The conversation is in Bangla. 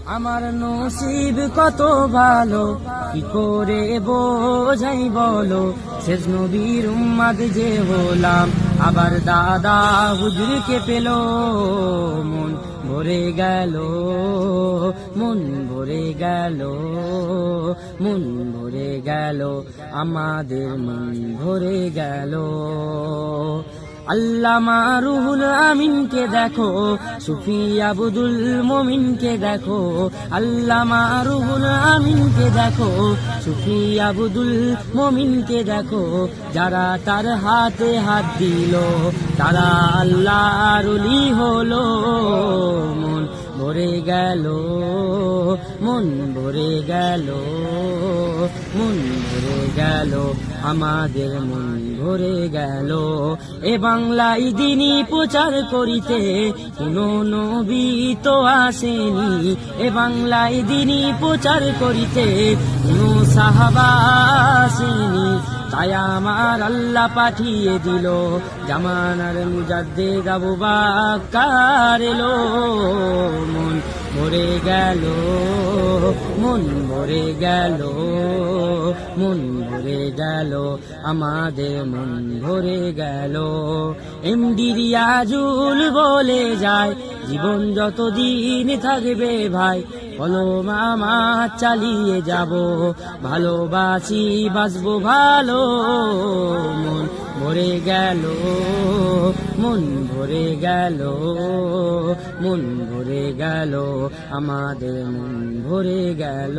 আমার নসিব কত ভালো, কি করে বোঝাই বলো, শেষ নবীর উম্মত যে হলাম, আবার দাদা হুজুরকে পেল, মন ভরে গেল, মন ভরে গেল, মন ভরে গেল, আমাদের মন ভরে গেল। আল্লামা রুহুল আমিনকে দেখো, সুফি আব্দুল মোমিনকে দেখো, আল্লামা রুহুল আমিনকে দেখো, সুফি আব্দুল মোমিনকে দেখো, যারা তার হাতে হাত দিল, তারা আল্লাহর ওলি হলো। মন ভরে গেল, মন ভরে গেল, মন ভরে গেল, আমাদের মন ভরে গেল। এ বাংলায় দিনী প্রচার করিতে কোনো নবী তো আসেনি, এ বাংলায় দিনী প্রচার করিতে কোনো সাহাবা আসেনি, তাই আমার আল্লাহ পাঠিয়ে দিল, জামানার মুজাদ্দিদ আবু বকর এলো। মন ভরে গেল, মন ভরে গেল, মন ভরে গেল, আমাদের মন ভরে গেল। এমডি রিয়াজুল বলে যায়, জীবন যতদিন থাকবে ভাই, কলম আমার চালিয়ে যাব, ভালোবাসি বাসবো ভালো। মন ভরে গেল, মন ভরে গেল, মন ভরে গেল, আমাদের মন ভরে গেল।